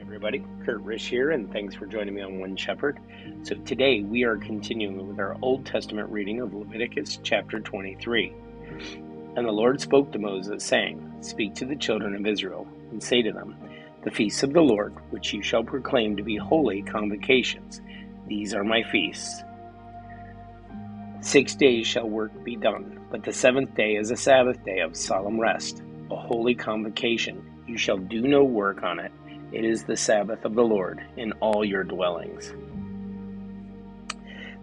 Everybody, Kurt Risch here, and thanks for joining me on One Shepherd. So today we are continuing with our Old Testament reading of Leviticus chapter 23. And the Lord spoke to Moses, saying, Speak to the children of Israel, and say to them, The feasts of the Lord, which you shall proclaim to be holy convocations, these are my feasts. 6 days shall work be done, but the seventh day is a Sabbath day of solemn rest, a holy convocation. You shall do no work on it. It is the Sabbath of the Lord in all your dwellings.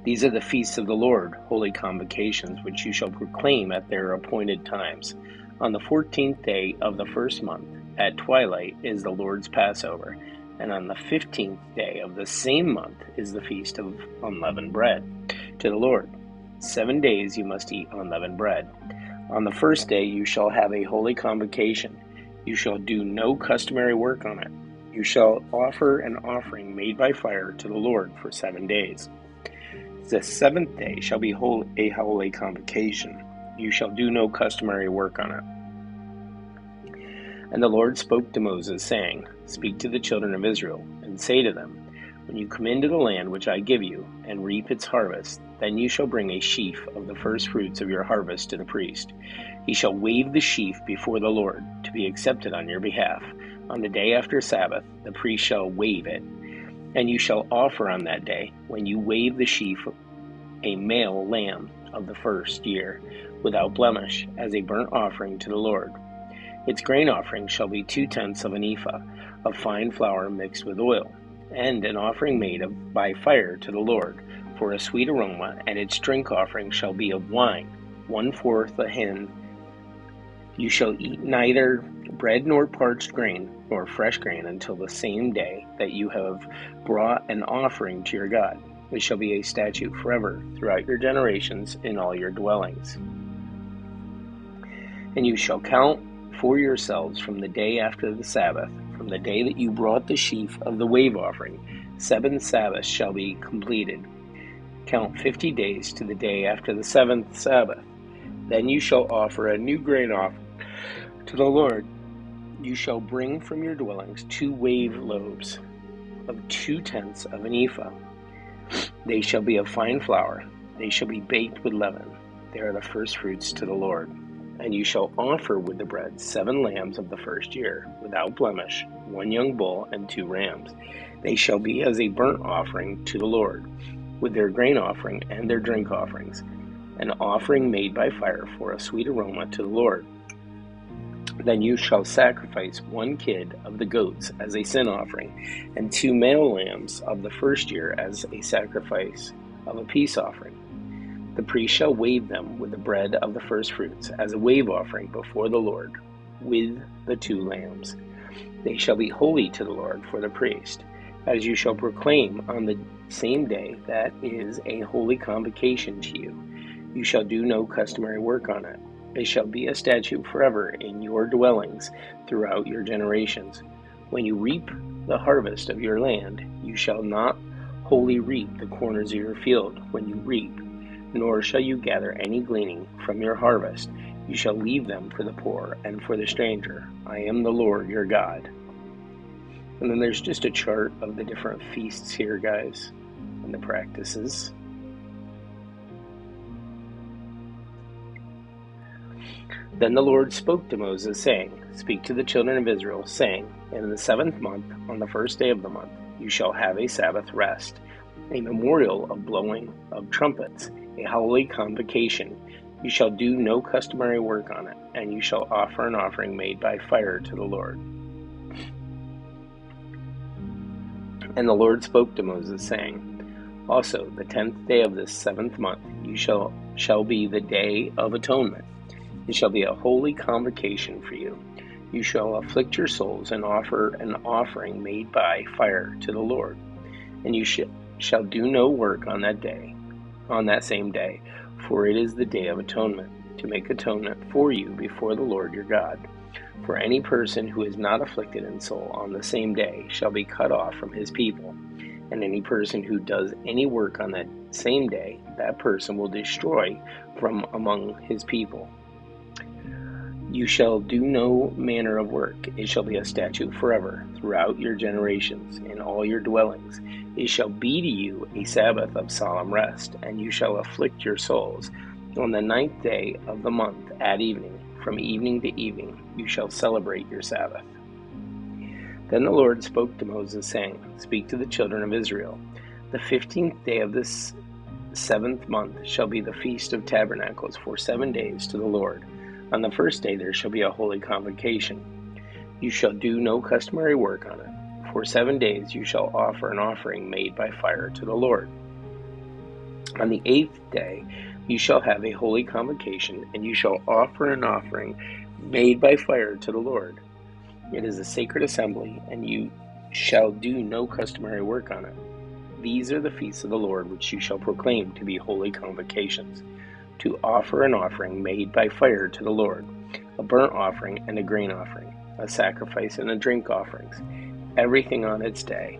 These are the feasts of the Lord, holy convocations, which you shall proclaim at their appointed times. On the 14th day of the first month, at twilight, is the Lord's Passover, and on the 15th day of the same month is the feast of unleavened bread to the Lord. 7 days you must eat unleavened bread. On the first day you shall have a holy convocation. You shall do no customary work on it. You shall offer an offering made by fire to the Lord for 7 days. The seventh day shall be a holy convocation. You shall do no customary work on it. And the Lord spoke to Moses, saying, Speak to the children of Israel, and say to them, When you come into the land which I give you, and reap its harvest, then you shall bring a sheaf of the first fruits of your harvest to the priest. He shall wave the sheaf before the Lord, to be accepted on your behalf. On the day after Sabbath, the priest shall wave it, and you shall offer on that day, when you wave the sheaf, a male lamb of the first year, without blemish, as a burnt offering to the Lord. Its grain offering shall be 2/10 of an ephah of fine flour mixed with oil, and an offering made by fire to the Lord, for a sweet aroma, and its drink offering shall be of wine, 1/4 a hin. You shall eat neither bread nor parched grain, nor fresh grain, until the same day that you have brought an offering to your God. It shall be a statute forever throughout your generations in all your dwellings. And you shall count for yourselves from the day after the Sabbath, from the day that you brought the sheaf of the wave offering. 7 Sabbaths shall be completed. Count 50 days to the day after the 7th Sabbath. Then you shall offer a new grain offering to the Lord. You shall bring from your dwellings 2 wave loaves of 2/10 of an ephah. They shall be of fine flour. They shall be baked with leaven. They are the first fruits to the Lord. And you shall offer with the bread 7 lambs of the first year, without blemish, 1 young bull and 2 rams. They shall be as a burnt offering to the Lord, with their grain offering and their drink offerings, an offering made by fire for a sweet aroma to the Lord. Then you shall sacrifice 1 kid of the goats as a sin offering, and 2 male lambs of the first year as a sacrifice of a peace offering. The priest shall wave them with the bread of the first fruits as a wave offering before the Lord, with the 2 lambs. They shall be holy to the Lord for the priest, as you shall proclaim on the same day that is a holy convocation to you. You shall do no customary work on it. It shall be a statute forever in your dwellings throughout your generations. When you reap the harvest of your land, you shall not wholly reap the corners of your field when you reap, nor shall you gather any gleaning from your harvest. You shall leave them for the poor and for the stranger. I am the Lord your God. And then there's just a chart of the different feasts here, guys, and the practices. Then the Lord spoke to Moses, saying, Speak to the children of Israel, saying, In the 7th month, on the first day of the month, you shall have a Sabbath rest, a memorial of blowing of trumpets, a holy convocation. You shall do no customary work on it, and you shall offer an offering made by fire to the Lord. And the Lord spoke to Moses, saying, Also the 10th day of this 7th month you shall be the day of atonement. It shall be a holy convocation for you. You shall afflict your souls and offer an offering made by fire to the Lord. And you shall do no work on that day, on that same day, for it is the day of atonement, to make atonement for you before the Lord your God. For any person who is not afflicted in soul on the same day shall be cut off from his people. And any person who does any work on that same day, that person will destroy from among his people. You shall do no manner of work. It shall be a statute forever, throughout your generations, in all your dwellings. It shall be to you a Sabbath of solemn rest, and you shall afflict your souls. On the 9th day of the month at evening, from evening to evening, you shall celebrate your Sabbath. Then the Lord spoke to Moses, saying, Speak to the children of Israel. The 15th day of this 7th month shall be the Feast of Tabernacles for 7 days to the Lord. On the first day there shall be a holy convocation. You shall do no customary work on it. For 7 days you shall offer an offering made by fire to the Lord. On the 8th day you shall have a holy convocation, and you shall offer an offering made by fire to the Lord. It is a sacred assembly, and you shall do no customary work on it. These are the feasts of the Lord which you shall proclaim to be holy convocations, to offer an offering made by fire to the Lord, a burnt offering and a grain offering, a sacrifice and a drink offerings, everything on its day,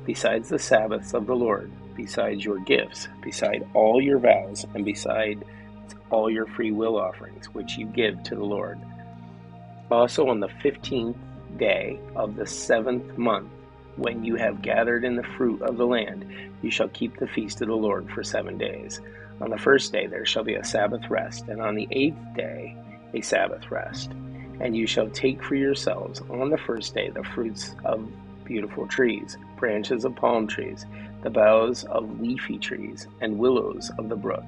besides the Sabbaths of the Lord, besides your gifts, beside all your vows, and beside all your free will offerings, which you give to the Lord. Also on the 15th day of the 7th month, when you have gathered in the fruit of the land, you shall keep the feast of the Lord for 7 days. On the first day there shall be a Sabbath rest, and on the 8th day a Sabbath rest. And you shall take for yourselves on the first day the fruits of beautiful trees, branches of palm trees, the boughs of leafy trees, and willows of the brook.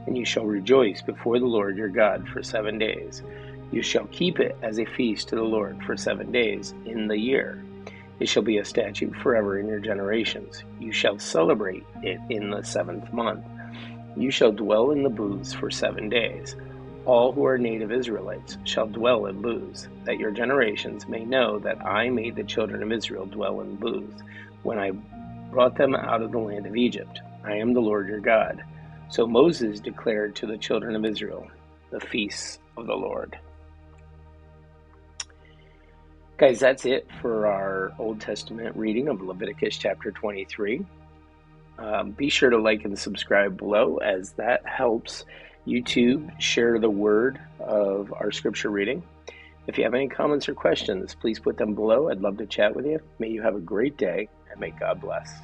And you shall rejoice before the Lord your God for 7 days. You shall keep it as a feast to the Lord for 7 days in the year. It shall be a statute forever in your generations. You shall celebrate it in the 7th month. You shall dwell in the booths for 7 days. All who are native Israelites shall dwell in booths, that your generations may know that I made the children of Israel dwell in booths, when I brought them out of the land of Egypt. I am the Lord your God. So Moses declared to the children of Israel the feasts of the Lord. Guys, that's it for our Old Testament reading of Leviticus chapter 23. Be sure to like and subscribe below, as that helps YouTube share the word of our scripture reading. If you have any comments or questions, please put them below. I'd love to chat with you. May you have a great day, and may God bless.